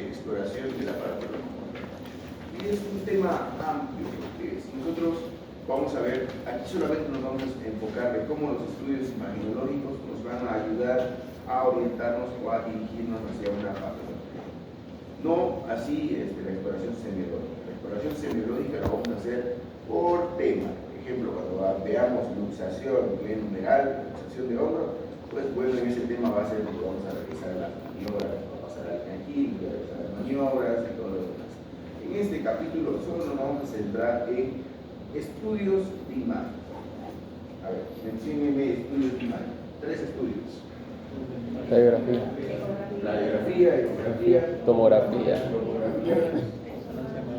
exploración del aparato locomotor. Y es un tema amplio, porque si nosotros vamos a ver, aquí solamente nos vamos a enfocar de cómo los estudios imaginológicos nos van a ayudar a orientarnos o a dirigirnos hacia una patología. No así la exploración semiológica. La exploración semiológica la vamos a hacer por tema. Por ejemplo, cuando veamos luxación numeral, luxación de hombro, pues bueno, en ese tema va a ser lo que vamos a realizar las maniobras, va a pasar al canquil, va a realizar las maniobras y todo lo demás. En este capítulo solo nos vamos a centrar en estudios de imagen. A ver, menciónenme estudios de imagen. 3 estudios. Radiografía. Radiografía, ecografía, Tomografía.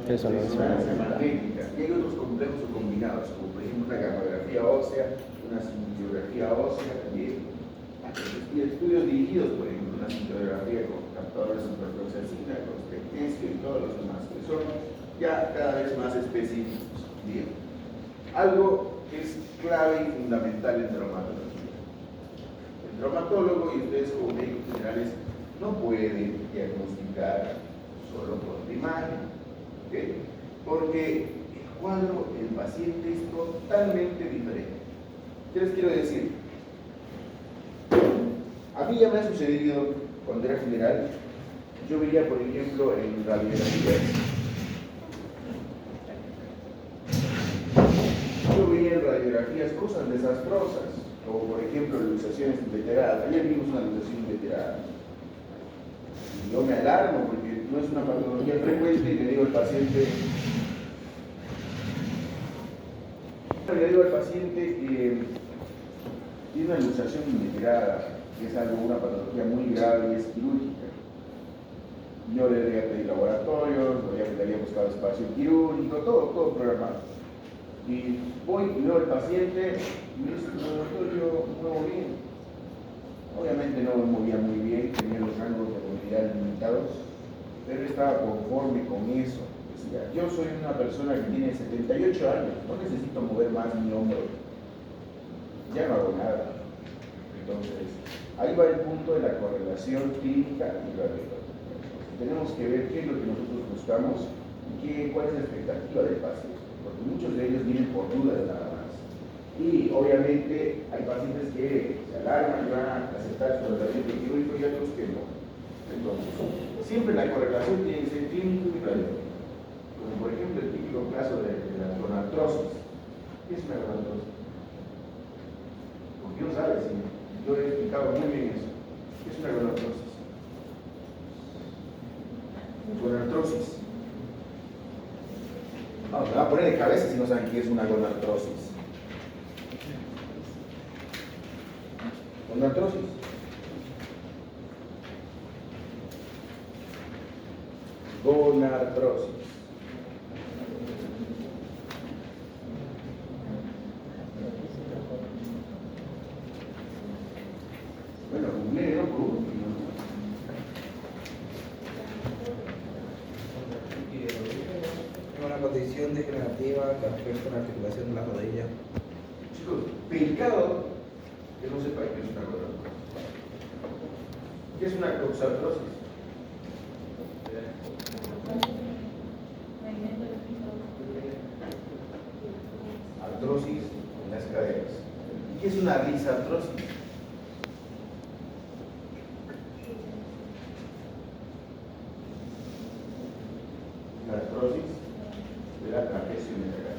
Resonancia magnética. Y hay otros complejos o combinados, como por ejemplo una gamografía ósea, una cintigrafía ósea también. Y estudios dirigidos, por ejemplo, una cintigrafía con captadores de superfluoxacina, con tecnesio y todos los demás, que son ya cada vez más específicos. Bien. Algo que es clave y fundamental en traumatología. El traumatólogo y ustedes como médicos generales no pueden diagnosticar solo por la imagen, ¿okay? Porque el cuadro del paciente es totalmente diferente. ¿Qué les quiero decir? A mí ya me ha sucedido cuando era general, yo veía por ejemplo en radiografías, cosas desastrosas, como por ejemplo luxaciones inveteradas. Ayer vimos una luxación inveterada. Y yo me alarmo porque no es una patología frecuente y le digo al paciente que tiene una luxación inveterada, que es una patología muy grave y es quirúrgica. Yo le había pedido laboratorios, le había buscado espacio quirúrgico, todo programado. Y voy y veo al paciente y me dice, doctor, yo muevo bien. Obviamente no me movía muy bien, tenía los rangos de movilidad limitados, pero estaba conforme con eso. Decía, yo soy una persona que tiene 78 años, no necesito mover más mi hombro. Ya no hago nada. Entonces, ahí va el punto de la correlación clínica y radiológica. Tenemos que ver qué es lo que nosotros buscamos y cuál es la expectativa del paciente, porque muchos de ellos vienen por dudas nada más. Y obviamente hay pacientes que se alarman y van a aceptar su tratamiento quirúrgico y otros que no. Entonces, siempre la correlación tiene que ser clínico y radiológico. Como por ejemplo el típico caso de la gonartrosis. ¿Qué es una gonartrosis? Porque no sabes, si yo he explicado muy bien eso. ¿Qué es una gonartrosis? Gonartrosis. Vamos, me van a poner de cabeza si no saben qué es una gonartrosis. Gonartrosis. Gonartrosis. Bueno, googleé, ¿no? Por último. Una condición degenerativa que afecta la articulación de la rodilla. Chicos, pecado que no sepa qué es una gonartrosis. ¿Qué es una coxartrosis? Artrosis en las caderas. ¿Y qué es una risartrosis? La artrosis de la trapecio metacarpiana.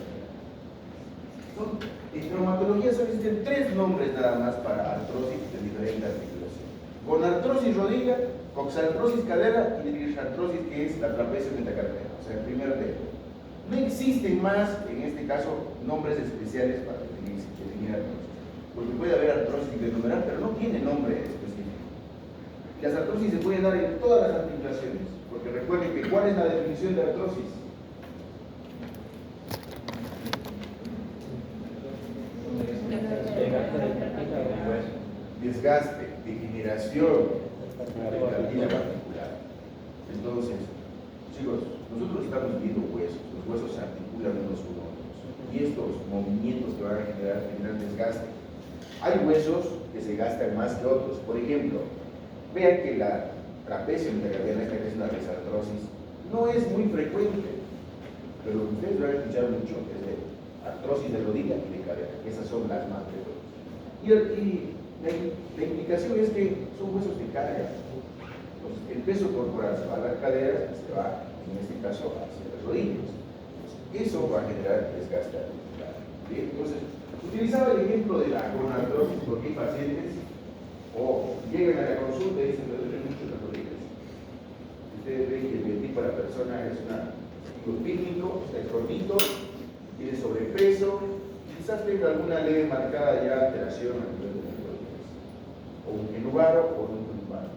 En traumatología solo existen 3 nombres nada más para artrosis de diferente articulación. Gonartrosis rodilla, coxartrosis cadera y risartrosis, que es la trapecio metacarpiana, o sea, el primer dedo. No existen más, en este caso, nombres especiales para definir artrosis. Porque puede haber artrosis internumeral, pero no tiene nombre específico. Las artrosis se pueden dar en todas las articulaciones, porque recuerden que ¿cuál es la definición de artrosis? Desgaste, degeneración de la cartílago articular. Entonces, chicos, nosotros estamos viendo huesos, los huesos se articulan unos con otros y estos movimientos que van a generar desgaste. Hay huesos que se gastan más que otros. Por ejemplo, vean que la trapecio metacarpiana, esta que es una risartrosis, artrosis no es muy frecuente, pero ustedes lo han escuchado mucho, es de artrosis de rodilla y de cadera, esas son las más frecuentes. Y la implicación es que son huesos de carga. Entonces, el peso corporal se va a las caderas y se va, en este caso, hacia las rodillas. Eso va a generar desgaste articular. ¿Bien? Entonces, utilizaba el ejemplo de la coronartrosis porque hay pacientes o llegan a la consulta y dicen que duelen mucho las rodillas. Ustedes ven que el biotipo de la persona es un pícnico, está gordito, tiene sobrepeso, quizás tenga alguna leve marcada ya alteración a nivel de las rodillas. O un genubaro o un genubaro.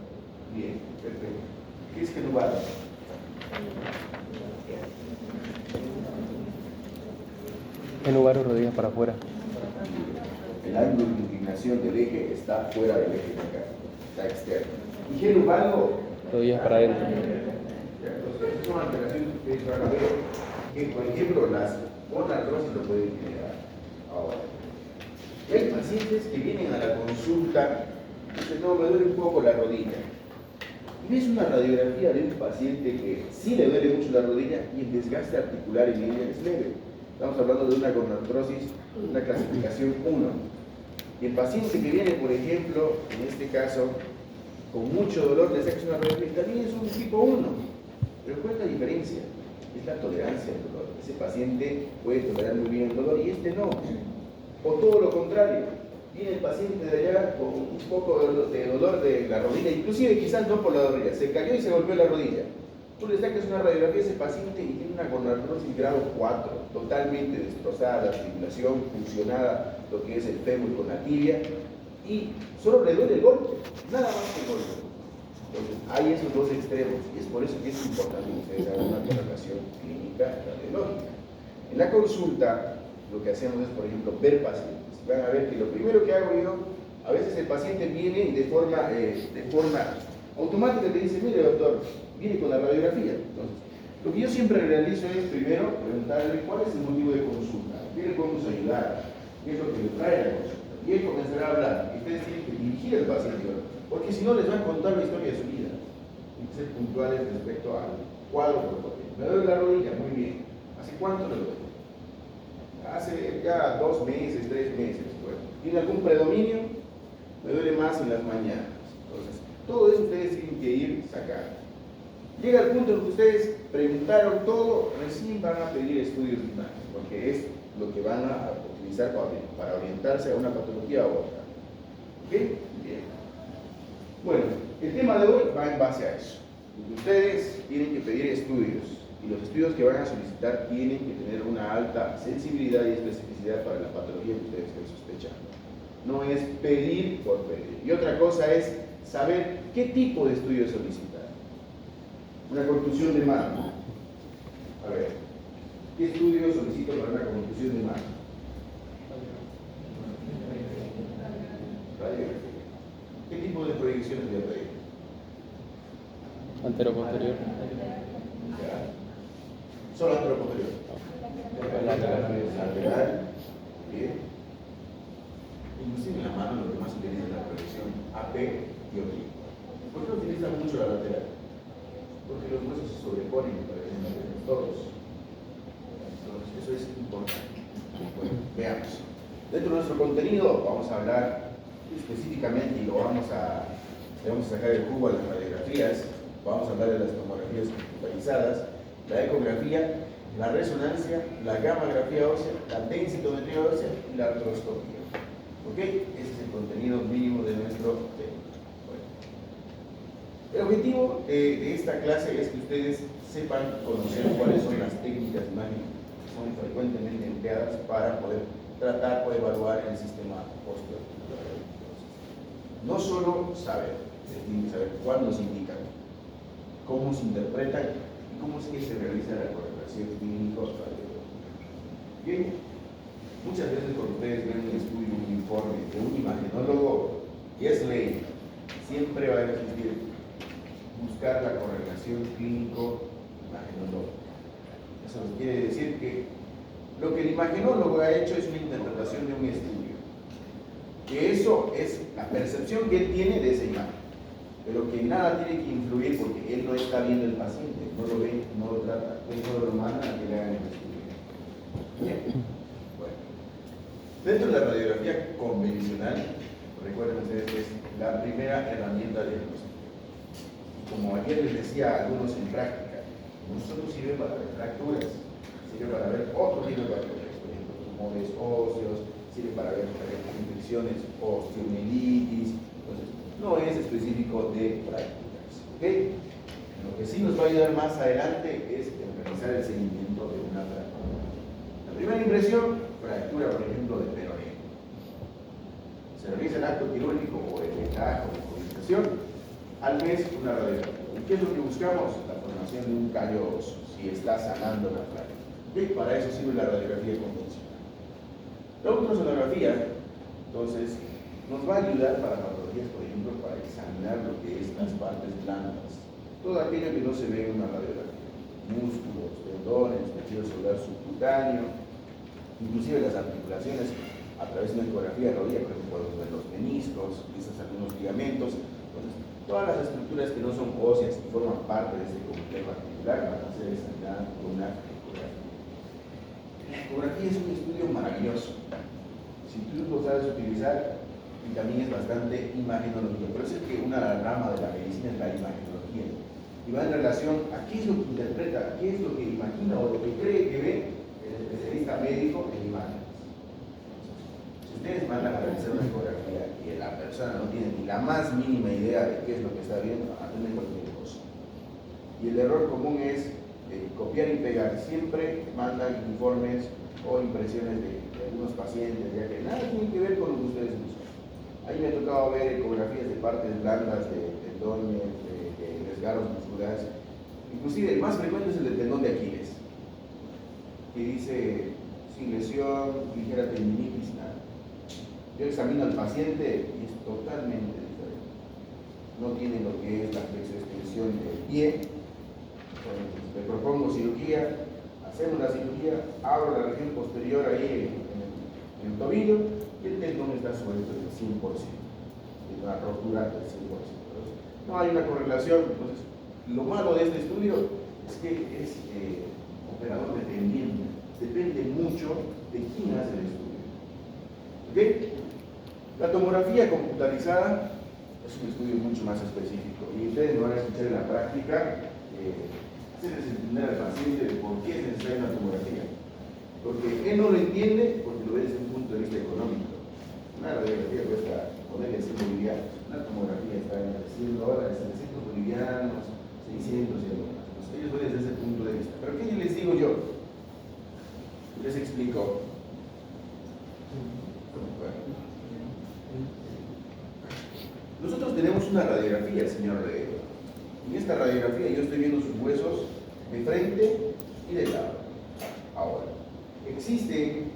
Bien, perfecto. ¿Qué es genubaro? Genubar o rodillas para afuera. El ángulo de inclinación del eje está fuera del eje de acá, está externo. Y genubaro, Rodillas para adentro. entonces, son alteraciones que ustedes van a ver que, por ejemplo, las coronartrosis lo pueden generar. Ahora, y hay pacientes que vienen a la consulta y dicen, no, me duele un poco la rodilla. Y ves una radiografía de un paciente que sí le duele mucho la rodilla y el desgaste articular en ella es leve. Estamos hablando de una coronartrosis, una clasificación 1. Y el paciente que viene, por ejemplo, en este caso, con mucho dolor, le sacas una radiografía, también es un tipo 1. Pero ¿cuál es la diferencia? Es la tolerancia al dolor. Ese paciente puede tolerar muy bien el dolor y este no. O todo lo contrario. Viene el paciente de allá con un poco de dolor de la rodilla, inclusive quizás no por la rodilla, se cayó y se golpeó la rodilla. Tú le sacas una radiografía a ese paciente y tiene una coronartrosis grado 4, totalmente destrozada la articulación, funcionada lo que es el fémur con la tibia, y solo le duele el golpe, nada más que el golpe. Entonces, hay esos dos extremos, y es por eso que es importante que ustedes hagan una correlación clínica radiológica. En la consulta, lo que hacemos es, por ejemplo, ver pacientes. Van a ver que lo primero que hago yo, a veces el paciente viene de forma automática y te dice, mire doctor, viene con la radiografía. Entonces, lo que yo siempre realizo es primero preguntarle cuál es el motivo de consulta, qué le podemos ayudar, qué es lo que le trae a la consulta. Y él comenzará a hablar. Y ustedes tienen que dirigir al paciente, porque si no les van a contar la historia de su vida. Tienen que ser puntuales respecto al cuadro corporal. Me duele la rodilla, muy bien. ¿Hace cuánto le duele? Hace ya 2 meses, 3 meses. Bueno, ¿tiene algún predominio? Me duele más en las mañanas. Entonces, todo eso ustedes tienen que ir sacando. Llega el punto en que ustedes preguntaron todo, recién van a pedir estudios de imagen, porque es lo que van a utilizar para orientarse a una patología u otra. ¿Ok? Bien. Bueno, el tema de hoy va en base a eso. Ustedes tienen que pedir estudios. Y los estudios que van a solicitar tienen que tener una alta sensibilidad y especificidad para la patología que ustedes estén sospechando. No es pedir por pedir. Y otra cosa es saber qué tipo de estudio solicitar. Una contusión de mano. A ver, ¿qué estudio solicito para una contusión de mano? Radiografía. ¿Qué tipo de proyecciones voy a pedir? Antero-posterior. Solo anteroposterior. Lateral. Bien. Inclusive en la mano lo que más utiliza es la proyección AP y oblicuo. ¿Por qué utiliza mucho la lateral? Porque los huesos se sobreponen para que no todos. Entonces, eso es importante. Bueno, veamos. Dentro de nuestro contenido vamos a hablar específicamente y le vamos a sacar el jugo a las radiografías, vamos a hablar de las tomografías computarizadas, la ecografía, la resonancia, la gammagrafía ósea, la densitometría ósea y la artroscopía. ¿Ok? Ese es el contenido mínimo de nuestro tema. Bueno. El objetivo de esta clase es que ustedes sepan conocer cuáles son las técnicas de imagen que son frecuentemente empleadas para poder tratar o evaluar el sistema osteoarticular. No solo saber, tienen que saber cuándo se indican, cómo se interpretan y cómo es que se realiza la correlación clínico-radiológica. Bien, muchas veces cuando ustedes ven un estudio, un informe de un imagenólogo, y es ley, siempre va a existir buscar la correlación clínico-imagenológica. Eso quiere decir que lo que el imagenólogo ha hecho es una interpretación de un estudio, que eso es la percepción que él tiene de esa imagen. pero que nada tiene que influir porque él no está viendo el paciente, no lo ve, no lo trata, él solo lo manda a que le hagan el estudio. Bien, bueno. Dentro de la radiografía convencional, recuerden ustedes que es la primera herramienta de diagnóstico. Como ayer les decía a algunos en práctica, no solo sirve para ver fracturas, sirve para ver otro tipo de fracturas, por ejemplo, tumores óseos, sirve para ver infecciones osteomielitis, entonces no es específico de fracturas. ¿Okay? Lo que sí nos va a ayudar más adelante es realizar el seguimiento de una fractura. La primera impresión, fractura, por ejemplo, de peroneo. Se realiza el acto quirúrgico o el vendaje o la codificación. Al mes una radiografía. ¿Y qué es lo que buscamos? La formación de un callo óseo, si está sanando la fractura. ¿Okay? Para eso sirve la radiografía convencional. La ultrasonografía, entonces, nos va a ayudar para patologías, por ejemplo, para examinar lo que es las partes blandas. Todo aquello que no se ve en una radiografía. Músculos, tendones, tejido celular subcutáneo, inclusive las articulaciones a través de una ecografía de rodilla, por ejemplo, podemos ver los meniscos, quizás algunos ligamentos. Entonces, todas las estructuras que no son óseas y forman parte de este complejo articular van a ser examinadas por una ecografía. La ecografía es un estudio maravilloso. Si tú lo sabes utilizar, y también es bastante imagenología. Por eso es que una rama de la medicina es la imagenología. Y va en relación a qué es lo que interpreta, qué es lo que imagina o lo que cree que ve el especialista médico en imágenes. Si ustedes mandan a realizar una ecografía y la persona no tiene ni la más mínima idea de qué es lo que está viendo, atiende cualquier cosa. Y el error común es copiar y pegar. Siempre mandan informes o impresiones de algunos pacientes, ya que nada tiene que ver con lo que ustedes buscan. Ahí me ha tocado ver ecografías de partes blandas, de tendones, de desgarros musculares. Inclusive el más frecuente es el del tendón de Aquiles, que dice sin lesión, ligera tendinitis, nada. Yo examino al paciente y es totalmente diferente. No tiene lo que es la flexoextensión del pie. Entonces, le propongo cirugía, hacemos la cirugía, abro la región posterior ahí en el tobillo y el tendón está suelto del 100%. Es una rotura del 100%. Entonces, no hay una correlación. Entonces, lo malo de este estudio es que es operador dependiente. Depende mucho de quién hace el estudio. ¿Okay? La tomografía computarizada es un estudio mucho más específico y ustedes me van a escuchar en la práctica hacerles entender al paciente de por qué es necesaria una tomografía. Porque él no lo entiende porque lo ve desde un punto de vista económico. Una radiografía cuesta ponerle 100 bolivianos, una tomografía está en $100, 700 bolivianos, 600 y algo más. Entonces, ellos ven desde ese punto de vista. Pero ¿qué les digo yo? Les explico. Nosotros tenemos una radiografía, señor Rey. En esta radiografía yo estoy viendo sus huesos de frente y de lado. Ahora, existen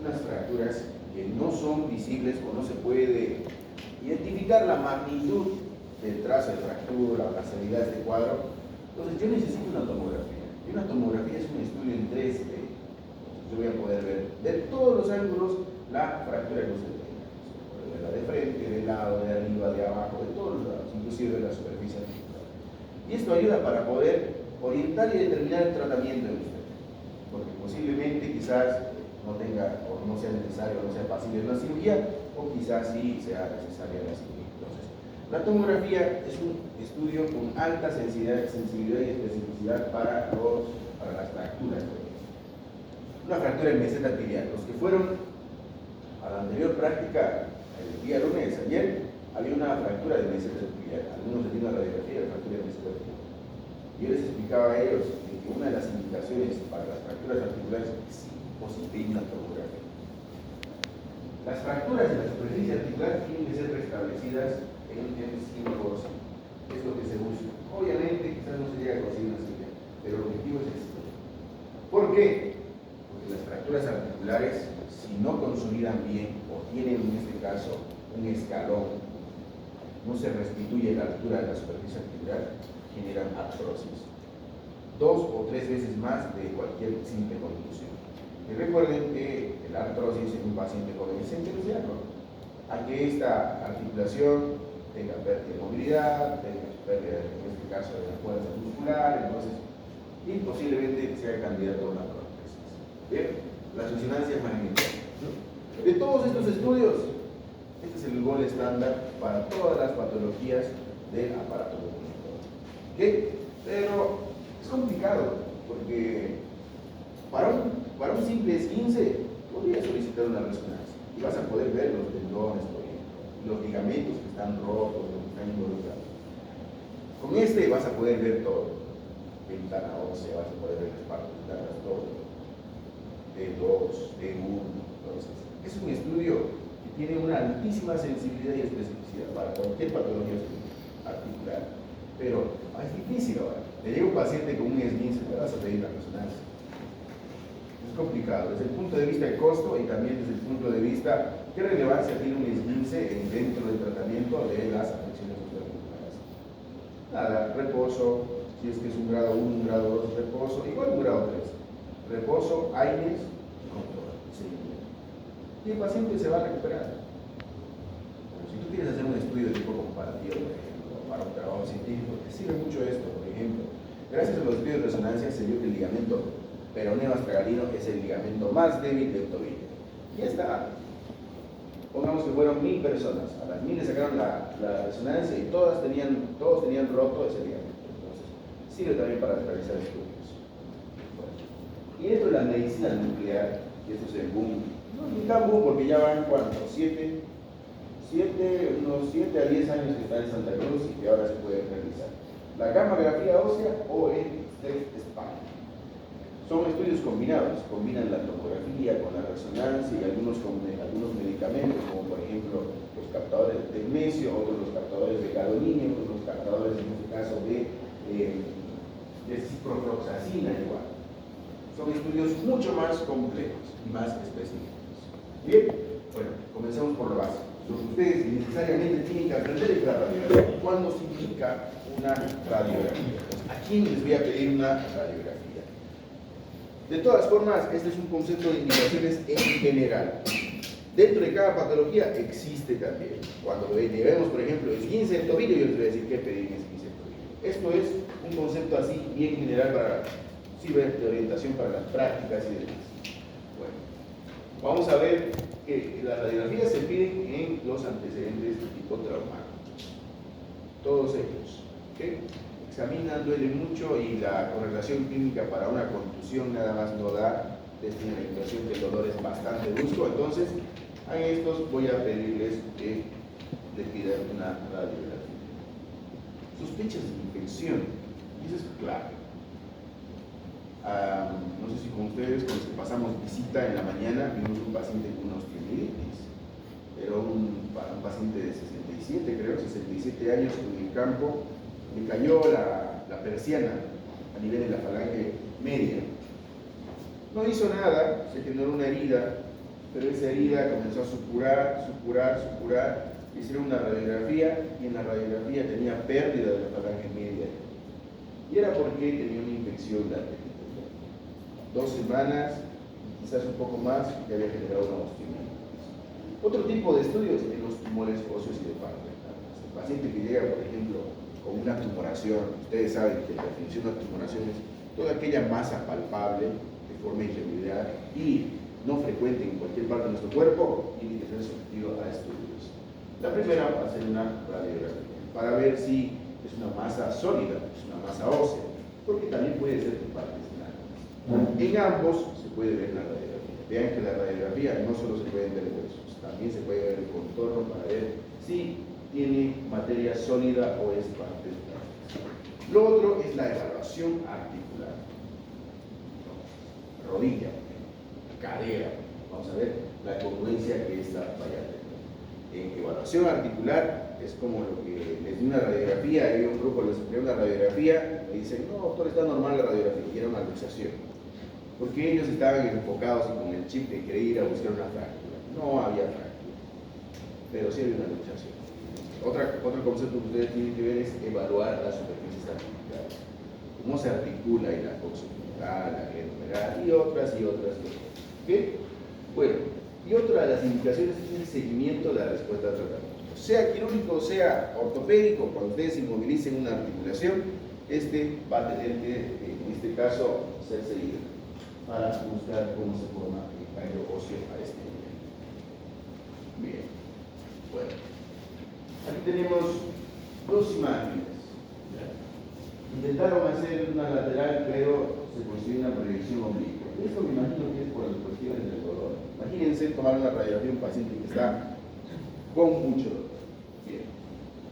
unas fracturas que no son visibles o no se puede identificar la magnitud del trazo de fractura o la severidad de este cuadro. Entonces yo necesito una tomografía. Y una tomografía es un estudio en 3D. Yo voy a poder ver de todos los ángulos la fractura que usted tenga. De la de frente, de lado, de arriba, de abajo, de todos los lados, inclusive de la superficie articular. Y esto ayuda para poder orientar y determinar el tratamiento de usted. Porque posiblemente quizás no tenga o no sea necesario o no sea pasible una cirugía, o quizás sí sea necesaria la cirugía. Entonces, la tomografía es un estudio con alta sensibilidad y especificidad para las fracturas. Una fractura en meseta tibial. Los que fueron a la anterior práctica, el día lunes, ayer, había una fractura de meseta tibial. Algunos se tienen una radiografía de fractura de meseta tibial. Yo les explicaba a ellos que una de las indicaciones para las fracturas articulares es posible una tomografía. Las fracturas de la superficie articular tienen que ser restablecidas en 5%. Es lo que se busca. Obviamente, quizás no se llega a conseguir una cirugía, pero el objetivo es este. ¿Por qué? Porque las fracturas articulares, si no consolidan bien o tienen en este caso un escalón, no se restituye la altura de la superficie articular, generan artrosis. 2 o 3 veces más de cualquier simple contusión. Y recuerden que la artrosis en un paciente joven es esencial, ¿no? A que esta articulación tenga pérdida de movilidad, tenga pérdida, en este caso, de la fuerza muscular, entonces, y posiblemente sea candidato a una prótesis. Bien, las resonancias magnéticas. De todos estos estudios, este es el gol estándar para todas las patologías del aparato locomotor. ¿Ok? Pero es complicado, porque para un simple esguince podrías solicitar una resonancia y vas a poder ver los tendones, por ejemplo, los ligamentos que están rotos, los que están involucrados. Con este vas a poder ver todo. Ventana ósea, vas a poder ver las partes internas, todo. T2, T1, entonces. Es un estudio que tiene una altísima sensibilidad y especificidad para cualquier patología articular. Pero es difícil ahora. Te llega un paciente con un esguince, te vas a pedir la resonancia. Es complicado, desde el punto de vista de costo y también desde el punto de vista qué relevancia tiene un esguince dentro del tratamiento de las afecciones osteoarticulares. Nada, reposo, si es que es un grado 1, un grado 2, reposo, igual un grado 3. Reposo, aires y control. Y el paciente se va a recuperar. Pero si tú quieres hacer un estudio de tipo comparativo, por ejemplo, para un trabajo científico, te sirve mucho esto, por ejemplo. Gracias a los estudios de resonancia se vio que el ligamento peroneo astragalino es el ligamento más débil del tobillo. Y ya está. Pongamos que fueron 1000 personas. A las 1000 le sacaron la resonancia y todos tenían roto ese ligamento. Entonces, sirve también para realizar estudios. Bueno. Y esto es la medicina nuclear, y esto es el boom. No ni tan boom porque ya van unos 7 a 10 años que está en Santa Cruz y que ahora se puede realizar. La gammagrafía ósea o el STEP-SPAN. Son estudios combinados, combinan la tomografía con la resonancia y algunos medicamentos, como por ejemplo los captadores de tecnecio, otros los captadores de gadolínio, otros los captadores en este caso de ciprofloxacina igual. Son estudios mucho más complejos y más específicos. Bien, bueno, comencemos por la base. Lo que ustedes necesariamente tienen que aprender es la radiografía. ¿Cuándo se indica una radiografía? ¿A quién les voy a pedir una radiografía? De todas formas, este es un concepto de indicaciones en general. Dentro de cada patología existe también. Cuando llevemos, por ejemplo, esguince del tobillo, yo les voy a decir qué pedir en esguince del tobillo. Esto es un concepto así bien general para sirve de orientación para las prácticas y demás. Bueno, vamos a ver que las radiografías se piden en los antecedentes de tipo traumático. Todos ellos. ¿Okay? Examinan, duele mucho y la correlación clínica para una contusión nada más no da, desde la indicación que el dolor es bastante brusco. Entonces, a estos voy a pedirles que les pidan una radiografía. Sospechas de infección, y eso es clave. No sé si con ustedes, cuando pasamos visita en la mañana, vimos un paciente con una osteomielitis. Era un paciente de 67, creo, 67 años en el campo. Le cayó la persiana a nivel de la falange media. No hizo nada, se generó una herida, pero esa herida comenzó a supurar. Hicieron una radiografía y en la radiografía tenía pérdida de la falange media. Y era porque tenía una infección latente. 2 semanas, quizás un poco más, ya había generado una osteomielitis. Otro tipo de estudios en los tumores óseos y de parte. El paciente que llega, por ejemplo, con una tumoración, ustedes saben que la definición de la tumoración es toda aquella masa palpable de forma irregular y no frecuente en cualquier parte de nuestro cuerpo, tiene que ser sometido a estudios. La primera va a ser una radiografía, para ver si es una masa sólida, es una masa ósea, porque también puede ser de partes blandas. En ambos se puede ver la radiografía. Vean que la radiografía no solo se pueden ver huesos, también se puede ver el contorno para ver si tiene materia sólida o es parte blandas. Lo otro es la evaluación articular. Rodilla, cadera. Vamos a ver la congruencia que esta vaya a tener. En evaluación articular es como lo que les di una radiografía, hay un grupo les envió una radiografía, me dicen, no doctor, está normal la radiografía, y era una luxación. Porque ellos estaban enfocados con el chip de querer ir a buscar una fráctura. No había fráctura, pero sí había una luxación. Otro concepto que ustedes tienen que ver es evaluar las superficies articulares. Cómo se articula en la coxofemoral, la glenohumeral y otras. ¿Okay? Bueno, y otra de las indicaciones es el seguimiento de la respuesta al tratamiento. sea quirúrgico, sea ortopédico, cuando ustedes inmovilicen una articulación, va a tener que, en este caso, ser seguido para buscar cómo se forma el callo óseo a este nivel. Bien, bueno, aquí tenemos dos imágenes. Intentaron hacer una lateral, pero se consiguió una proyección oblicua. Esto me imagino que es por las cuestiones del dolor. Imagínense tomar una radiografía de un paciente que está con mucho dolor. Bien,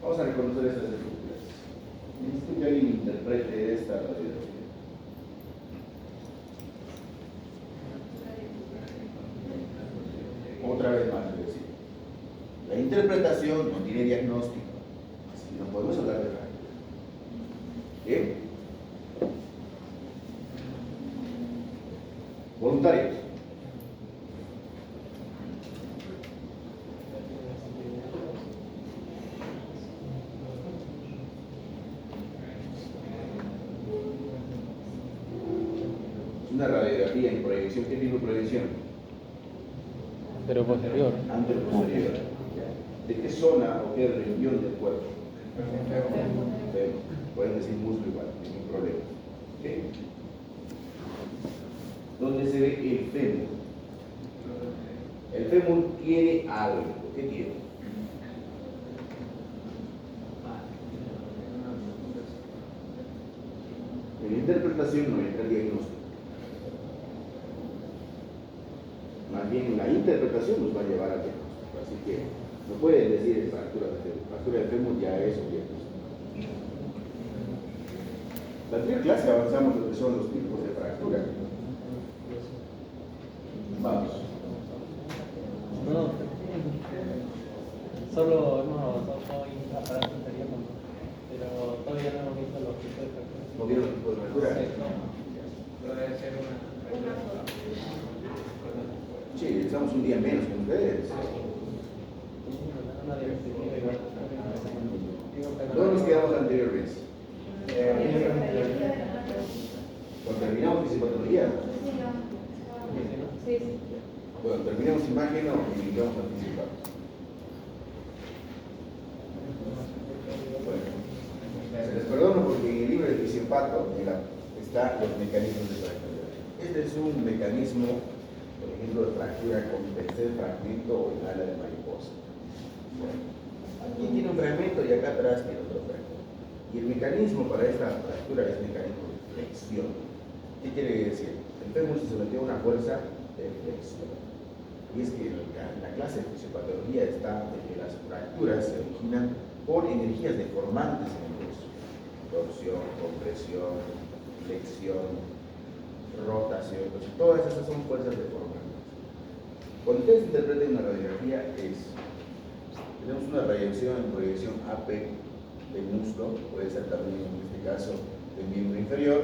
vamos a reconocer estas estructuras. Necesito que alguien interprete esta radiografía. Otra vez más, es decir, la interpretación no tiene diagnóstico, así que no podemos hablar de fractura. Bien. Voluntarios. Es una radiografía en proyección. ¿Qué tipo de proyección? Pero posterior. Anteroposterior. ¿De qué zona o qué región del cuerpo? Pueden decir muslo igual, ningún problema. ¿Okay? ¿Dónde se ve el fémur? El fémur tiene algo. ¿Qué tiene? En la interpretación no entra el diagnóstico. Más bien la interpretación nos va a llevar al diagnóstico. Así que no pueden decir fractura de fémur. Fractura de fémur ya es un diagnóstico. La primera clase avanzamos lo que son los tipos de fractura. Vamos. No, solo hemos avanzado hoy para la anterior, pero todavía no hemos visto los tipos de fractura. ¿No vieron los tipos de fractura? Debe ser una. Sí, estamos un día menos que ustedes. Una diapositiva igual. ¿Dónde nos quedamos anteriormente? Cuando terminamos fisiopatología. Sí. Bueno, terminamos imagen y vamos a participar. Bueno, se les perdono porque en el libro de fisiopato están los mecanismos de fractura. Este es un mecanismo, por ejemplo, de fractura con tercer fragmento o en ala de mariposa. Bueno, aquí tiene un fragmento y acá atrás tiene otro fragmento. Y el mecanismo para esta fractura es mecanismo de flexión. ¿Qué quiere decir? El fémur se sometió a una fuerza de flexión. Y es que la clase de fisiopatología está de que las fracturas se originan por energías deformantes en el hueso. Torsión, compresión, flexión, rotación. Entonces, todas esas son fuerzas deformantes. Cuando ustedes interpreten una radiografía tenemos una proyección AP del muslo, puede ser también en este caso del miembro inferior,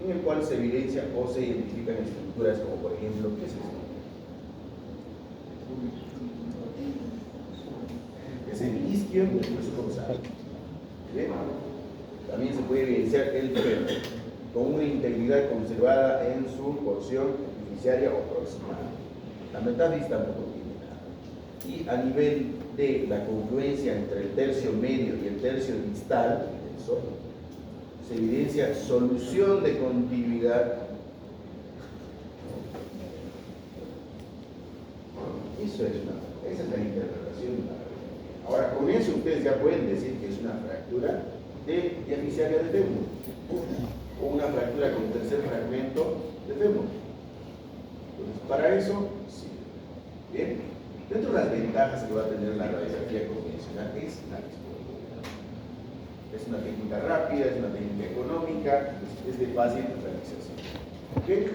en el cual se evidencia o se identifican estructuras como por ejemplo, ¿qué es esto? Es el isquio del hueso dorsal. ¿Bien? También se puede evidenciar el fémur con una integridad conservada en su porción epifisiaria o proximal. La metafisis tampoco tiene nada. Y a nivel de la confluencia entre el tercio medio y el tercio distal, se evidencia solución de continuidad. Esa es la interpretación de la radiografía. Ahora, con eso ustedes ya pueden decir que es una fractura de diafisiaria de fémur o una fractura con tercer fragmento de fémur. Entonces, para eso, sí. Bien. Dentro de las ventajas que va a tener la radiografía convencional es la disponibilidad. Es una técnica rápida, es una técnica económica, es de fácil realización. ¿Okay?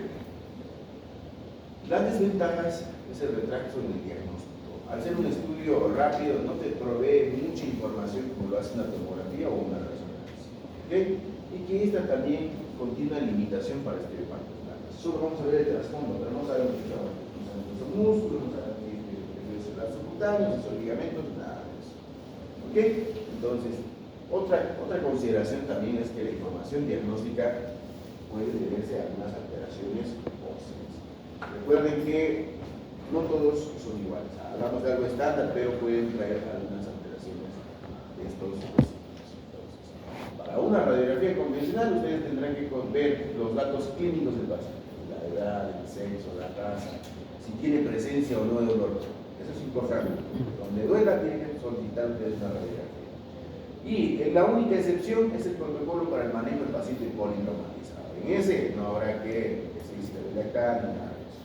Las desventajas es el retraso en el diagnóstico. Al ser un estudio rápido, no te provee mucha información como lo hace una tomografía o una resonancia. ¿Okay? Y que esta también contiene una limitación para estereopantos blancos. Solo vamos a ver el trasfondo, pero no sabemos qué son. No sabemos qué son músculos, no sabemos las subcutáneos, los ligamentos, nada de eso. ¿Ok? Entonces, otra consideración también es que la información diagnóstica puede deberse a algunas alteraciones óseas. Recuerden que no todos son iguales. Hablamos de algo estándar, pero pueden traer algunas alteraciones. estos huesitos. Para una radiografía convencional, ustedes tendrán que ver los datos clínicos del paciente, la edad, el sexo, la raza, si tiene presencia o no de dolor. Eso es importante. Donde duela, tienen que solicitar ustedes una radiografía. Y la única excepción es el protocolo para el manejo del paciente politraumatizado. En ese no habrá que decirse de acá ni nada de eso.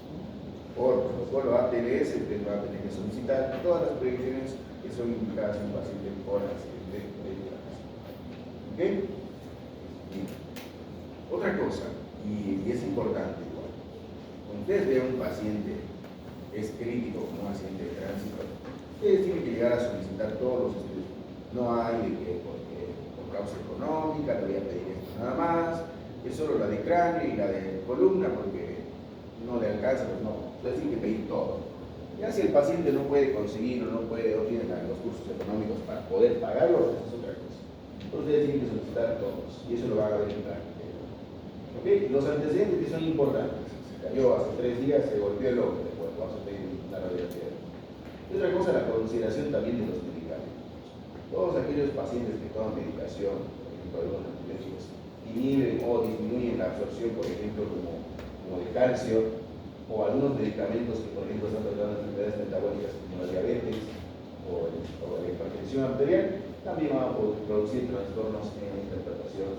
Por protocolo ATLS, ustedes van a tener que solicitar todas las predicciones que son indicadas en un paciente por accidente de violación. ¿Ok? Bien. Otra cosa, y es importante igual, cuando ustedes vean un paciente es crítico como un accidente de tránsito, ustedes tienen que llegar a solicitar todos los estudios. No hay de que porque por causa económica le voy a pedir esto nada más, es solo la de cráneo y la de columna porque no le alcanza, pues no, ustedes tienen que pedir todo. Ya si el paciente no puede conseguirlo, no puede o tiene los recursos económicos para poder pagarlos, eso es otra cosa. Entonces ustedes tienen que solicitar todos y eso lo van a ver en práctica. ¿Okay? Los antecedentes que son importantes. Se cayó hace 3 días, se golpeó el hombre, pues vamos a pedir una radiografía. Y otra cosa, la consideración también de los medicamentos. Todos aquellos pacientes que toman medicación, por ejemplo, algunos antibióticos, inhiben o disminuyen la absorción, por ejemplo, como de calcio, o algunos medicamentos que, por ejemplo, están tratando enfermedades metabólicas como la diabetes o la hipertensión arterial, también van a producir trastornos en la interpretación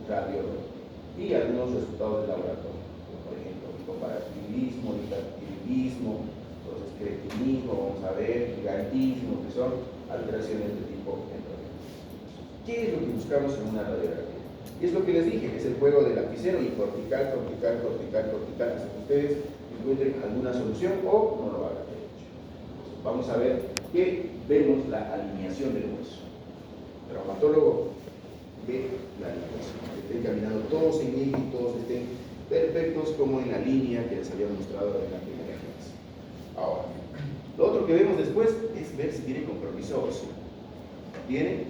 cardiológica y algunos resultados de laboratorio, como por ejemplo, el comparativismo, el hiperactivismo, entonces cretinismo, vamos a ver, gigantismo, que son alteraciones de tipo endógeno. ¿Qué es lo que buscamos en una radiografía? Y es lo que les dije, es el juego del lapicero y cortical, cortical, cortical, cortical, hasta que ustedes encuentren alguna solución o no lo hagan de hecho. Entonces, vamos a ver que vemos la alineación del hueso. El traumatólogo ve la alineación, que estén caminando todos en eje y todos estén perfectos como en la línea que les había mostrado en la primera clase. Ahora, lo otro que vemos después es ver si tiene compromiso óseo. ¿Tiene?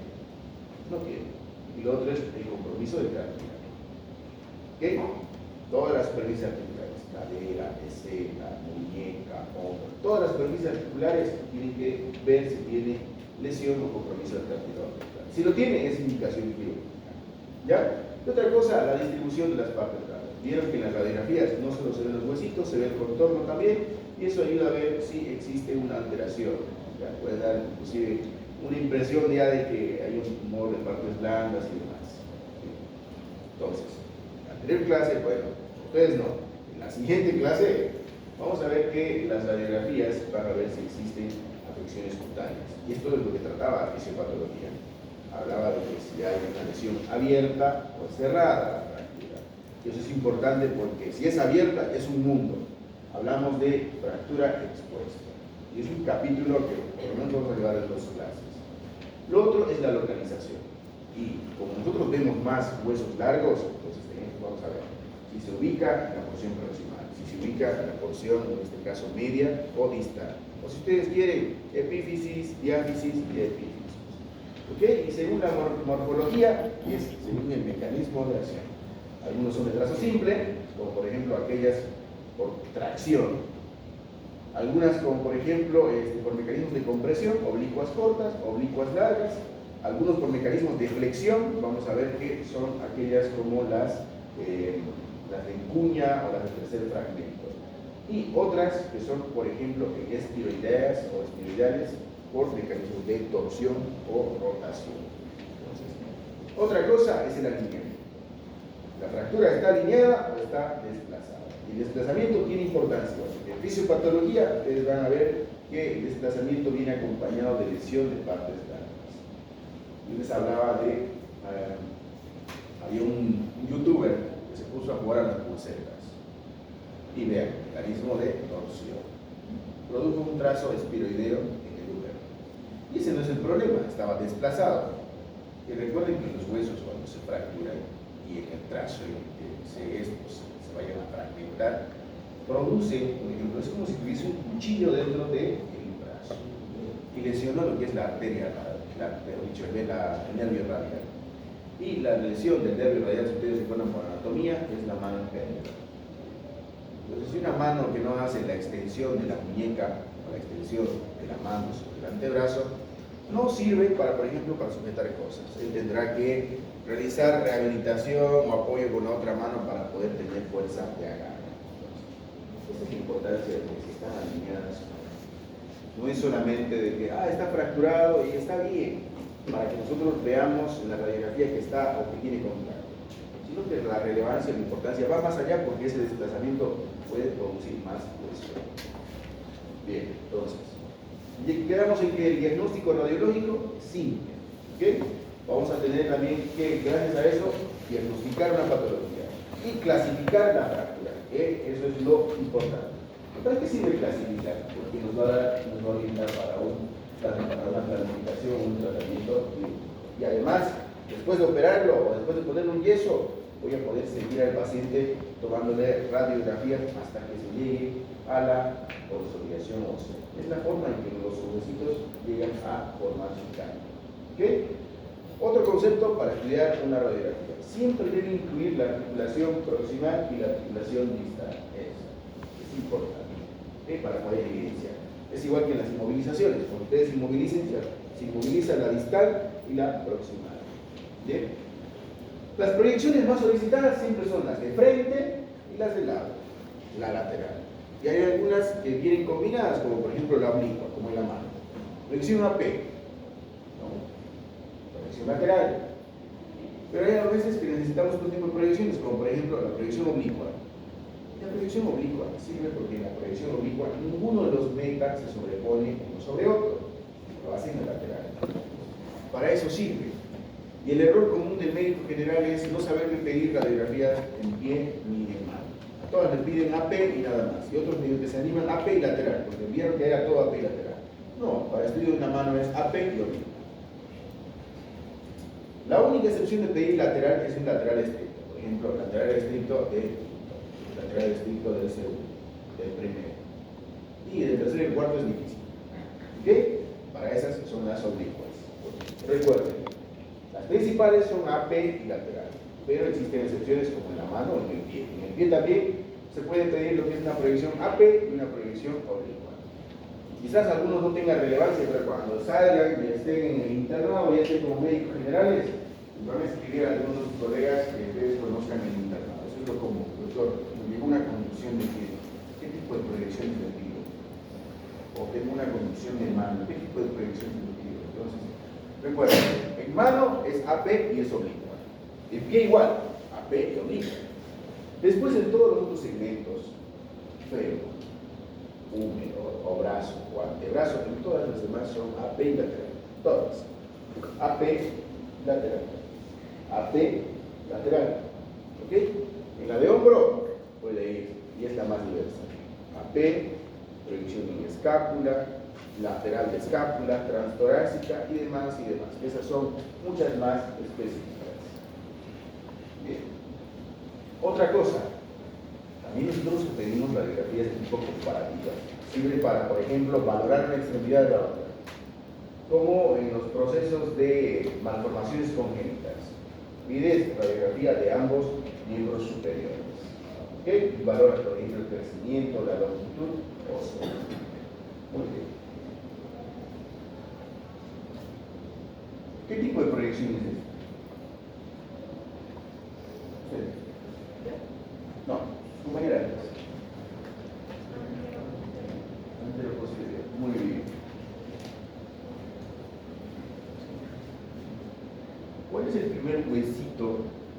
No tiene. Y lo otro es el compromiso de cartílago. ¿Ok? Todas las superficies articulares, cadera, meseta, muñeca, hombro, todas las superficies articulares tienen que ver si tiene lesión o compromiso del cartílago articular. Si lo tiene, es indicación quirúrgica. ¿Ya? Y otra cosa, la distribución de las partes raras. Vieron que en las radiografías no solo se ven los huesitos, se ve el contorno también, y eso ayuda a ver si existe una alteración. ¿Ya? Puede dar inclusive una impresión ya de que hay un tumor de partes blandas y demás. ¿Sí? Entonces, en la anterior clase, bueno, ustedes no. En la siguiente clase vamos a ver que las radiografías van a ver si existen afecciones cutáneas. Y esto es lo que trataba la fisiopatología. Hablaba de que si hay una lesión abierta o cerrada la fractura. Y eso es importante porque si es abierta es un mundo. Hablamos de fractura expuesta. Y es un capítulo que por lo menos vamos a llevar en 2 clases. Lo otro es la localización. Y como nosotros vemos más huesos largos, entonces vamos a ver si se ubica en la porción proximal, si se ubica en la porción, en este caso, media o distal. O si ustedes quieren, epífisis, diáfisis y epífisis. ¿Ok? Y según la morfología, es según el mecanismo de acción. Algunos son de trazo simple, como por ejemplo aquellas por tracción. Algunas como por ejemplo por mecanismos de compresión, oblicuas cortas, oblicuas largas. Algunos por mecanismos de flexión, vamos a ver que son aquellas como las de cuña o las de tercer fragmento. Y otras que son por ejemplo espiroideas o espiroidales por mecanismos de torsión o rotación. Entonces, otra cosa es el alineamiento. La fractura está alineada o está desplazada. Y el desplazamiento tiene importancia. En fisiopatología ustedes van a ver que el desplazamiento viene acompañado de lesión de partes blandas. Yo les hablaba de, había un youtuber que se puso a jugar a las pulseras. Y vean, mecanismo de torsión. Produjo un trazo espiroideo en el útero. Y ese no es el problema, estaba desplazado. Y recuerden que los huesos cuando se fracturan y en el trazo en el que se vayan a fragmentar, produce, por ejemplo, es como si tuviese un cuchillo dentro del brazo y lesionó lo que es la arteria, el nervio radial. Y la lesión del nervio radial, si ustedes se acuerdan por anatomía, es la mano inferior. Entonces, si una mano que no hace la extensión de la muñeca o la extensión de la mano sobre el antebrazo, no sirve para, por ejemplo, para sujetar cosas. Él tendrá que realizar rehabilitación o apoyo con la otra mano para poder tener fuerza de agarre. Esa es la importancia de que están alineadas. No es solamente de que, está fracturado y está bien, para que nosotros veamos en la radiografía que está o que tiene contacto, sino que la relevancia y la importancia va más allá porque ese desplazamiento puede producir más presión. Bien, entonces, quedamos en que el diagnóstico radiológico es simple. ¿Okay? Vamos a tener también que, gracias a eso, diagnosticar una patología y clasificar la fractura, que eso es lo importante. ¿Para qué sirve clasificar? Porque nos va a orientar para una planificación, un tratamiento y además, después de operarlo o después de ponerle un yeso, voy a poder seguir al paciente tomándole radiografías hasta que se llegue a la consolidación ósea. Es la forma en que los huesitos llegan a formar su cambio. ¿Okay? Otro concepto para estudiar una radiografía. Siempre debe incluir la articulación proximal y la articulación distal. Es importante, ¿okay? Para poder evidenciar. Es igual que en las inmovilizaciones. Cuando ustedes inmovilicen, se inmoviliza la distal y la proximal. ¿Bien? Las proyecciones más solicitadas siempre son las de frente y las de lado, la lateral. Y hay algunas que vienen combinadas, como por ejemplo la oblicua, como en la mano. Proyección AP, ¿no? Proyección lateral. Pero hay a veces que necesitamos otro tipo de proyecciones, como por ejemplo la proyección oblicua. La proyección oblicua sirve porque en la proyección oblicua ninguno de los metas se sobrepone uno sobre otro, lo hacen en el lateral. Para eso sirve. Y el error común del médico general es no saberle pedir radiografías en pie ni en mano. A todas les piden AP y nada más. Y otros médicos que se animan AP y lateral, porque vieron que era todo AP y lateral. No, para estudio de una mano es AP y oblicua. La única excepción de pedir lateral es un lateral estricto. Por ejemplo, lateral estricto lateral estricto del segundo, del primero. Y del tercero y el cuarto es difícil. ¿Ok? Para esas son las oblicuas. Recuerden, las principales son AP y lateral, pero existen excepciones como en la mano o en el pie. En el pie también se puede pedir lo que es una proyección AP y una proyección oblicua. Quizás algunos no tengan relevancia, pero cuando salgan y estén en el internado, ya estén como médicos generales, van a escribir a algunos de sus colegas que ustedes conozcan el internado. Eso es lo común. Doctor, me llegó una conducción de pie. ¿Qué tipo de proyección es el tiro? O tengo una conducción de mano. ¿Qué tipo de proyección es el tiro? Entonces, recuerden, en mano es AP y es oblicua. En pie igual, AP y oblicua. Después en todos los otros segmentos, fémur, húmero, o brazo, o antebrazo, en todas las demás son AP y lateral. Todas. AP, lateral. AP, lateral. ¿Ok? En la de hombro puede ir, y es la más diversa. AP, proyección en escápula, lateral de escápula, transtorácica y demás y demás. Esas son muchas más específicas. Bien. Otra cosa, también nosotros pedimos radiografías de tipo comparativas. Sirve para, por ejemplo, valorar una extremidad de la otra, como en los procesos de malformaciones congénitas. Pides radiografía de ambos miembros superiores. ¿Ok? Y valora, por ejemplo, el crecimiento, la longitud ósea. Muy bien. ¿Qué tipo de proyección es esta? No, compañera. Anteroposterior. Muy bien. ¿Cuál es el primer huesito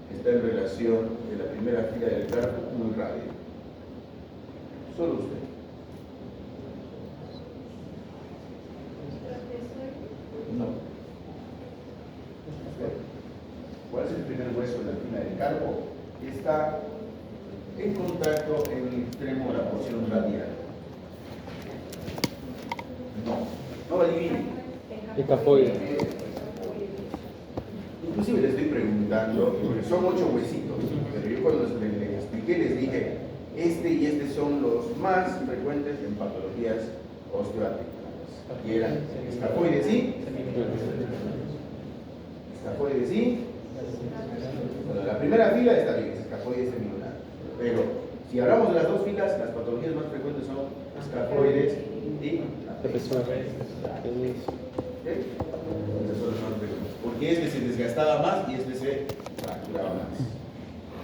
que está en relación de la primera fila del carpo con el radio? Solo usted. No. ¿Cuál es el primer hueso de la fila del carpo? Está en contacto en el extremo de la porción radial. No adivinen. Escafoide. Inclusive le estoy preguntando, porque son 8 huesitos, pero yo cuando les expliqué les dije, este y este son los más frecuentes en patologías osteoarticulares. Y eran escafoide, ¿sí? Escafoide, ¿sí? Bueno, la primera fila está bien, es escafoide semilunar, pero Si hablamos de las dos filas, las patologías más frecuentes son escafoides y Profesor. porque este se desgastaba más y este se fracturaba más.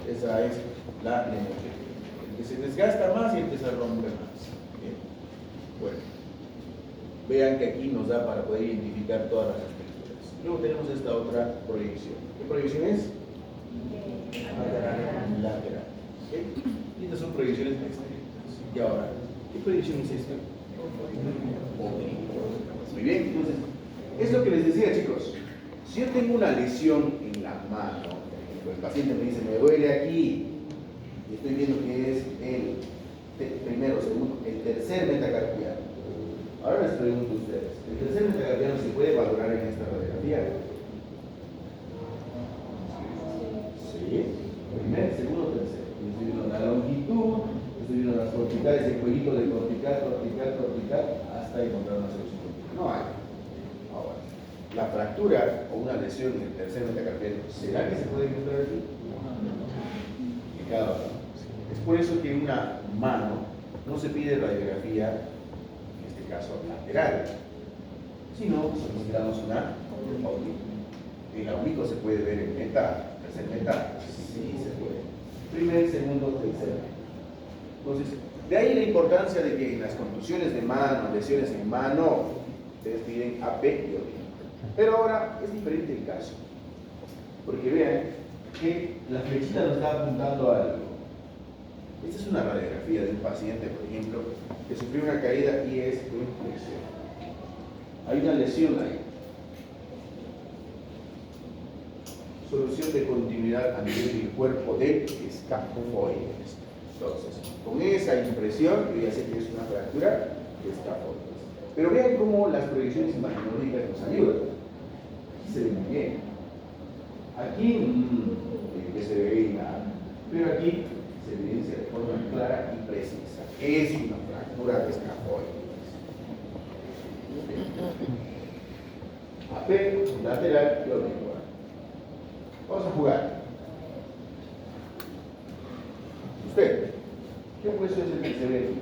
Esa es la neumoquetia. El que se desgasta más y el que se rompe más. Bien. Bueno, vean que aquí nos da para poder identificar todas las estructuras. Luego tenemos esta otra proyección. ¿Qué proyección es? Lateral. ¿Okay? Y estas son proyecciones exteriores. Y ahora, ¿qué proyección es esta? Oblicuo. Muy bien, entonces, es lo que les decía, chicos. Si yo tengo una lesión en la mano, por ejemplo, el paciente me dice, me duele aquí, y estoy viendo que es el primero, segundo, el tercer metacarpiano. Ahora les pregunto a ustedes, ¿el tercer metacarpiano se puede valorar en esta radiografía? Sí. Primer, segundo, tercero. Estoy viendo la longitud, estoy viendo las corticales, el cuellito de cortical, hasta encontrar una solución. No hay. Ahora, la fractura o una lesión en el tercer metacarpiano, ¿será que se puede encontrar aquí? En cada uno. Es por eso que en una mano no se pide radiografía, en este caso lateral, sino consideramos una oblicuo. En la oblicuo se puede ver el meta, tercer meta, sí se puede. Primer, segundo, tercero. Entonces, de ahí la importancia de que en las contusiones de mano, lesiones en mano, ustedes piden AP y oblicuo. Pero ahora es diferente el caso, porque vean que la flechita nos está apuntando a algo. Esta es una radiografía de un paciente, por ejemplo, que sufrió una caída y es en flexión. Hay una lesión ahí. Solución de continuidad a nivel del cuerpo de escafoides. Entonces, con esa impresión, yo ya sé que es una fractura de escafoides. Pero vean cómo las proyecciones imaginológicas nos ayudan. Aquí se ve muy bien. Aquí, que se ve nada. Pero aquí se evidencia de forma clara y precisa. Es una fractura de escafoides. AP, lateral y oblicuo. Vamos a jugar. Usted, ¿qué hueso es el que se ve aquí?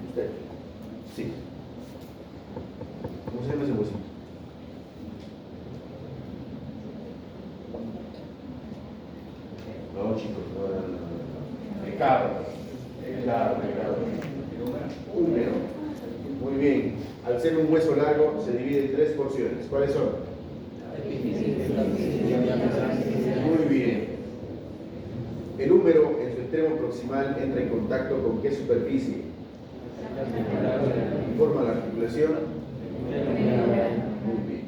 Usted. Sí. ¿Cómo se llama ese huesito? No, chicos, no. El cabro. Húmero. Muy bien. Al ser un hueso largo, se divide en 3 porciones. ¿Cuáles son? Muy bien. El húmero en su extremo proximal entra en contacto con ¿qué superficie? Forma la articulación. Muy bien.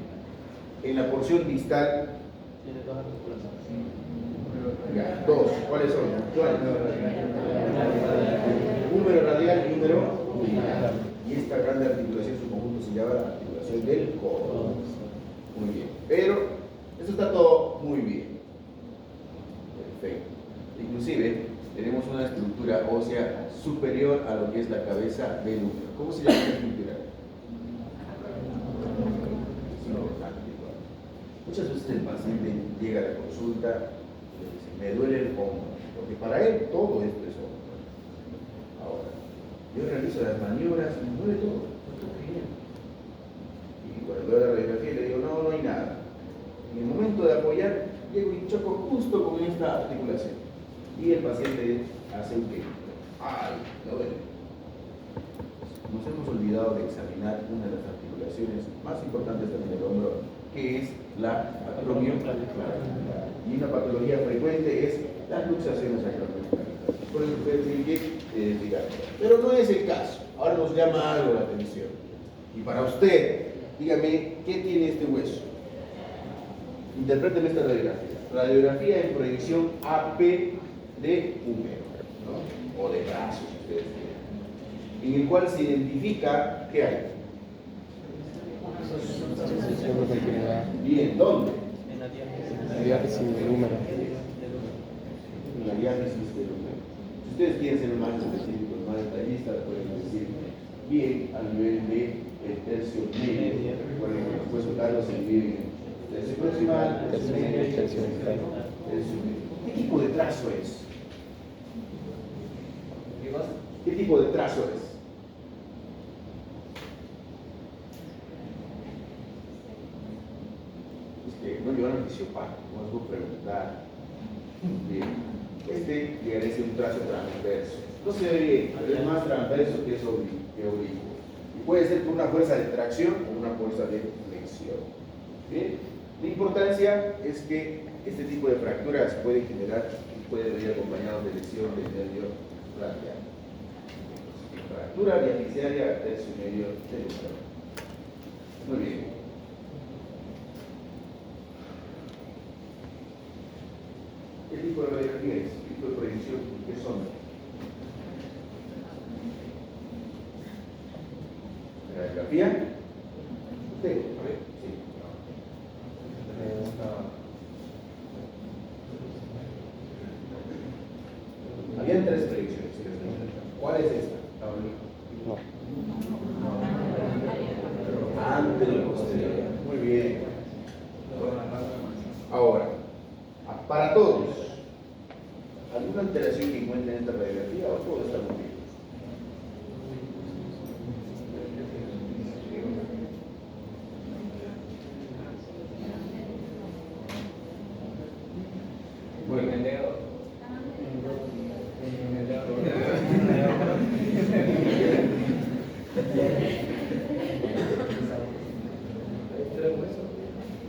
En la porción distal, Tiene dos articulaciones. ya, 2. ¿Cuáles son? Húmero radial y húmero lineal. Y esta grande articulación, su conjunto se llama la articulación del codo. Muy bien. Pero eso está todo muy bien. Perfecto. Inclusive tenemos una estructura ósea superior a lo que es la cabeza del húmero. ¿Cómo se llama esta estructura? Es importante. Muchas veces el paciente llega a la consulta y le dice, me duele el hombro, porque para él todo esto es hombro. Ahora, yo realizo las maniobras y me duele todo, está bien. Y cuando veo la radiografía le digo, no hay nada. En el momento de apoyar, llego y choco justo con esta articulación. Y el paciente hace un qué. ¡Ay! Me duele. Nos hemos olvidado de examinar una de las articulaciones más importantes también del hombro, que es la acromioclavicular. Y una patología frecuente es las luxaciones acromioclaviculares. Por eso ustedes tienen que identificar. Pero no es el caso. Ahora nos llama algo la atención. Y para usted, dígame, ¿qué tiene este hueso? Interpréteme esta radiografía. Radiografía en proyección AP de húmero, ¿no? O de brazo, si ustedes quieren. En el cual se identifica qué hay. Bien, ¿dónde? En la diálisis. La diálisis del húmero. La diálisis del húmero. Si ustedes quieren ser más específicos, más detallistas, pueden decir bien a nivel de el tercio medio. Recuerden que los huesos largos se dividen en tercio proximal, tercio medio, Tercio medio. tercio medio. ¿Qué tipo de trazo es? ¿Qué cosa? ¿Qué tipo de trazo es? No llevaron el fisiopato, no os voy a preguntar. Bien, este llegaría a ser un trazo transverso. No se ve bien, pero es más transverso que oblicuo. Y puede ser por una fuerza de tracción o una fuerza de flexión. Bien, la importancia es que este tipo de fracturas puede generar y puede venir acompañado de lesión del nervio radial. Fractura diafisiaria tercio medio del húmero. Muy bien. ¿Qué tipo de radiografía es? ¿Qué tipo de proyección? ¿Qué son? ¿Radiografía? ¿Usted? A ver, sí. Habían tres proyecciones. ¿Cuál es esta? No. Anterior, posterior. Muy bien. Ahora, para todos, ¿alguna alteración que encuentren en esta radiografía o todo está muy bien? Muy bien.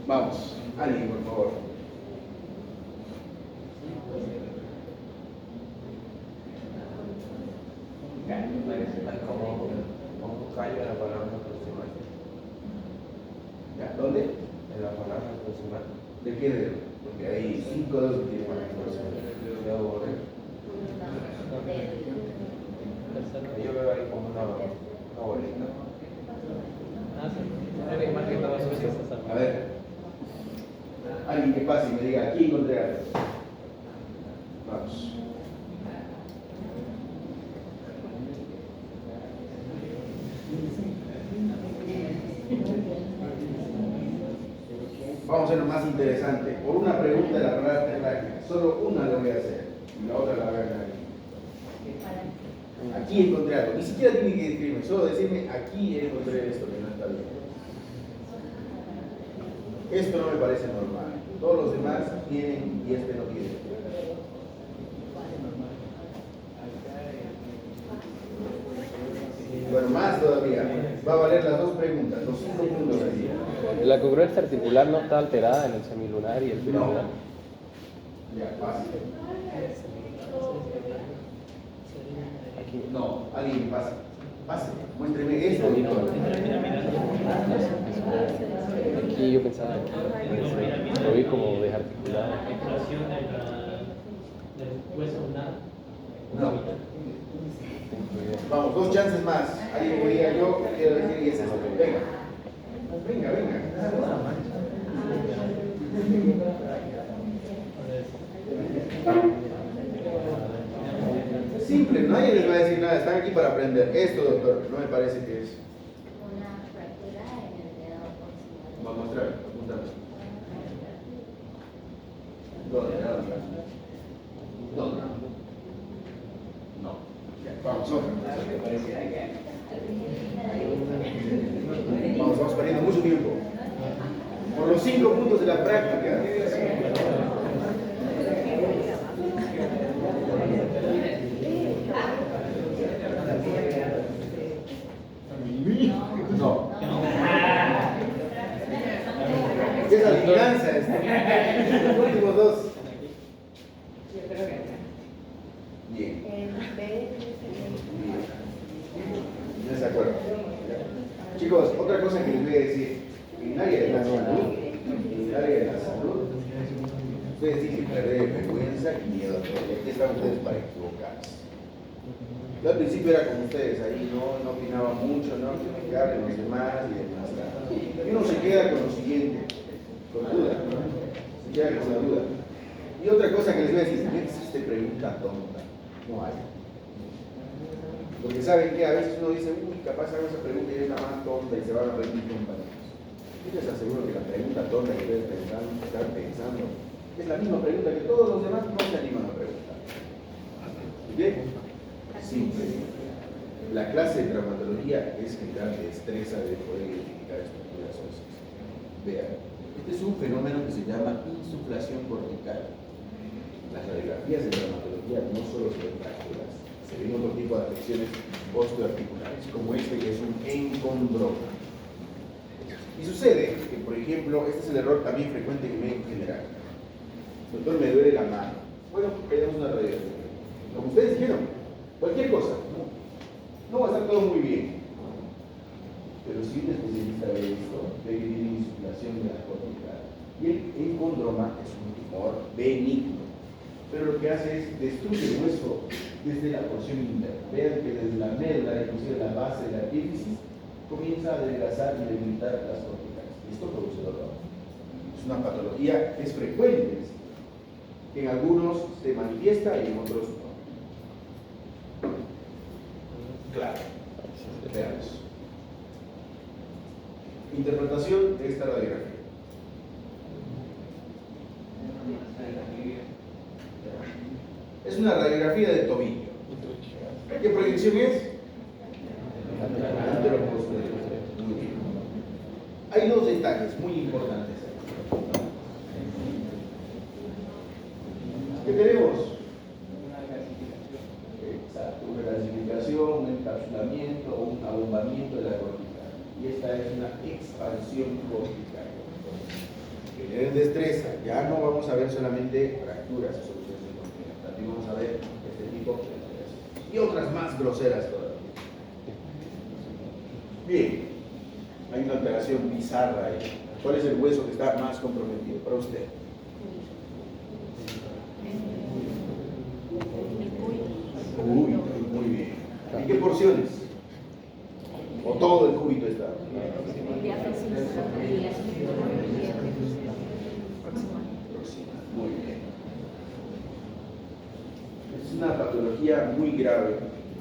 Vamos, alguien, por favor. Hay como un callo en la palabra proximal. ¿Ya? ¿Dónde? En la palabra proximal. ¿De qué dedo? Porque hay 5 dedos que tienen para Yo borré. Yo veo ahí como una bolita. Ah, sí. Era la imagen que estaba sucia. A ver, alguien que pase y me diga, aquí encontré algo. Vamos. Vamos a hacer lo más interesante. Por una pregunta de la palabra terráquea, solo una le voy a hacer y la otra la voy a ganar. Aquí encontré algo. Ni siquiera tiene que describirme, solo decirme, aquí encontré esto que no está bien. Esto no me parece normal. Todos los demás tienen y este no tiene. Bueno, más todavía. Va a valer las dos preguntas, los 5 puntos del día. La congruencia articular no está alterada en el semilunar y el pirilunar. Ya, pase. Aquí. No, alguien pase. Pase. Muéstreme esto. Aquí yo pensaba que lo vi como desarticulado. La inflación del hueso lunar. No. Vamos, 2 chances más. Alguien me diga yo, quiero decir y es eso. Venga. Venga, venga. Simple, nadie les va a decir nada, están aquí para aprender. Esto, doctor, no me parece que es. Una fractura en el dedo proximal. Va a mostrar, apuntando. ¿Dónde? ¿Dónde? No. Ya, vamos, vamos perdiendo mucho tiempo. Por los 5 puntos de la práctica. No. ¿Qué es adivinanza esto? Los últimos 2. Bien. No se acuerdan. Chicos, otra cosa que les voy a decir. En el área de la salud, ustedes tienen que perder vergüenza y miedo a todo. Aquí están ustedes para equivocarse. Yo al principio era como ustedes, ahí no opinaba mucho, no que hablen los demás y demás. Y uno se queda con lo siguiente, con duda, se queda con la duda. Y otra cosa que les voy a decir, no existe pregunta tonta, no hay. Porque saben que a veces uno dice, uy, capaz hago esa pregunta y es la más tonta y se van a repetir compañeros. Yo les aseguro que la pregunta tonta que ustedes están pensando es la misma pregunta que todos los demás no se animan a preguntar. ¿Bien? Simple. La clase de traumatología es generar destreza de poder identificar estructuras óseas. Vean, este es un fenómeno que se llama insuflación cortical. Las radiografías de traumatología no solo se ven fracturas, se ven otro tipo de afecciones osteoarticulares, como este que es un encondroma. Y sucede que, por ejemplo, este es el error también frecuente en médico general. Doctor, me duele la mano. Bueno, tenemos una radiografía. Como ustedes dijeron, cualquier cosa. No va a estar todo muy bien. Pero si un especialista ve esto, ve que tiene insuflación de la cortical. Y el encondroma es un tumor benigno. Pero lo que hace es destruye el hueso desde la porción interna. Vean que desde la médula, inclusive la base de la epífisis, comienza a adelgazar y debilitar las corticales. Esto produce dolor. Es una patología que es frecuente, que en algunos se manifiesta y en otros no. Claro. Veamos. Interpretación de esta radiografía. Es una radiografía del tobillo. ¿Qué proyección es? Anteroposterior. Muy bien. Hay dos detalles muy importantes. ¿Qué tenemos? Exacto, una calcificación, un encapsulamiento o un abombamiento de la cortical. Y esta es una expansión cortical. Que le den destreza. Ya no vamos a ver solamente fracturas y soluciones de continuidad. También vamos a ver este tipo de alteraciones. Y otras más groseras todavía. Bien, hay una alteración bizarra ahí. ¿Cuál es el hueso que está más comprometido para usted? Cúbito, muy bien. ¿En qué porciones? ¿O todo el cúbito está? Muy bien. Es una patología muy grave.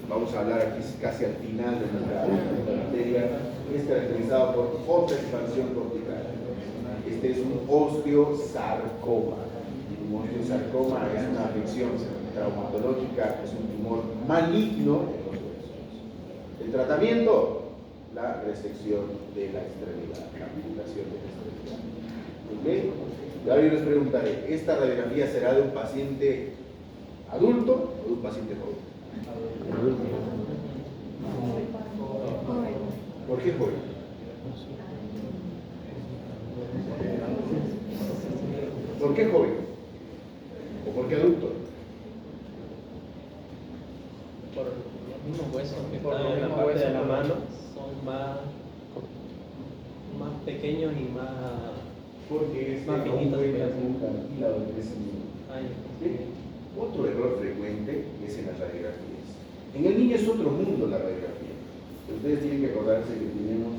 Vamos a hablar aquí casi al final de nuestra materia. Es caracterizado por otra expansión cortical. Este es un osteosarcoma. Un osteosarcoma es una afección traumatológica, es un tumor maligno en los huesos. El tratamiento, la resección de la extremidad, la amputación de la extremidad. ¿Ok? Ahora yo les preguntaré, ¿esta radiografía será de un paciente adulto o de un paciente joven? ¿Por qué joven? ¿Por qué joven? ¿O por qué adulto? Por los mismos huesos que están en la parte de la mano son más pequeños y más Porque es más finitos. un cartílago de crecimiento. ¿Sí? Otro error frecuente es en las radiografías. En el niño es otro mundo la radiografía. Ustedes tienen que acordarse que tenemos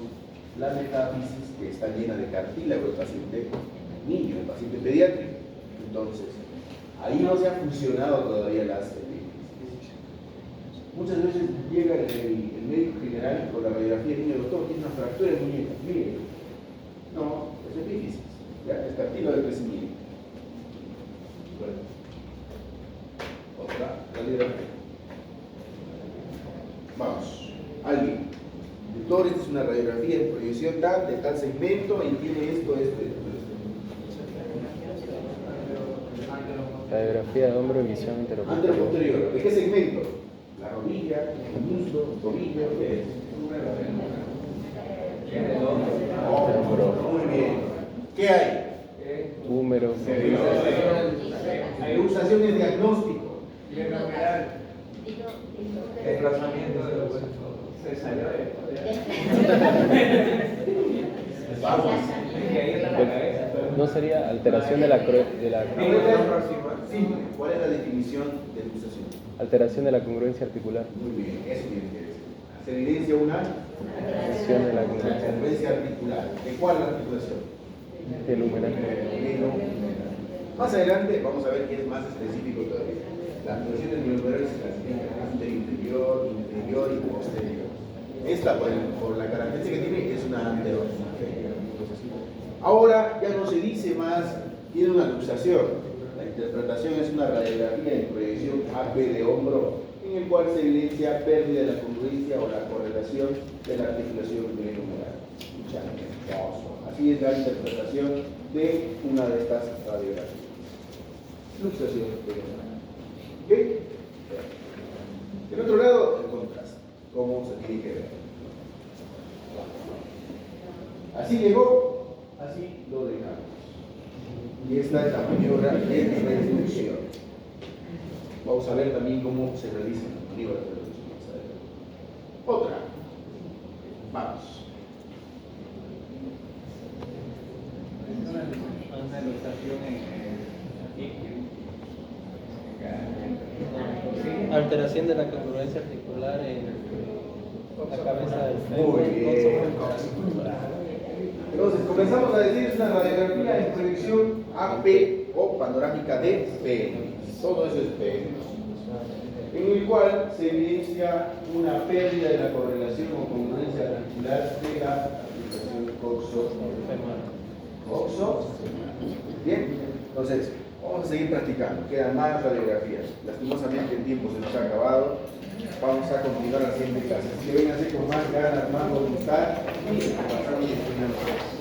la metáfisis que está llena de cartílago del paciente niño, el paciente pediátrico. Entonces, ahí no se han fusionado todavía las epífisis. Muchas veces llega el médico general con la radiografía del niño, doctor, tiene una fractura de muñeca. Mire, no, es epífisis, ya, es cartílago de crecimiento. Bueno, otra radiografía. Vamos, alguien. Doctor, esta es una radiografía en proyección tal, de tal segmento y tiene esto. Radiografía de hombro y visión anteroposterior. Anteroposterior. ¿De qué segmento? La rodilla, el muslo, el tobillo, ¿qué es? Hombro. Muy bien. ¿Qué hay? Húmero. Luxación es diagnóstico. Desplazamiento de los huesos. Se salió Vamos. ¿No sería alteración de la Simple. ¿Cuál es la definición de luxación? alteración de la congruencia articular? Muy bien, eso tiene que decir. Se evidencia una Alteración de la congruencia congruencia articular. ¿De cuál articulación? del humeral. Más adelante vamos a ver que es más específico todavía. La actuación del neuromural se clasifica anterior, interior y posterior. Esta, por la característica que tiene, es una anterior. Ahora ya no se dice más, tiene una luxación. La interpretación es una radiografía en proyección AP de hombro, en el cual se evidencia pérdida de la congruencia o la correlación de la articulación glenohumeral. Así es la interpretación de una de estas radiografías. Luxación glenohumeral. ¿Ok? Del otro lado, el contraste. ¿Cómo se tiene que ver? Así llegó, así lo dejamos. Y esta es la maniobra de reducción. Vamos a ver también cómo se realizan las maniobras de reducción más adelante. Otra. Vamos. Una ilustración Alteración de la congruencia articular en la cabeza del Muy fémur. bien. Entonces, comenzamos a decir una radiografía en proyección AP o panorámica de pelvis. Todo eso es pelvis. En el cual se evidencia una pérdida de la correlación o congruencia articular de la articulación coxo-femoral. Bien, entonces vamos a seguir practicando. Quedan más radiografías. Lastimosamente el tiempo se nos ha acabado. Vamos a continuar haciendo clases. Que vengan así con más ganas, más voluntad y pasamos a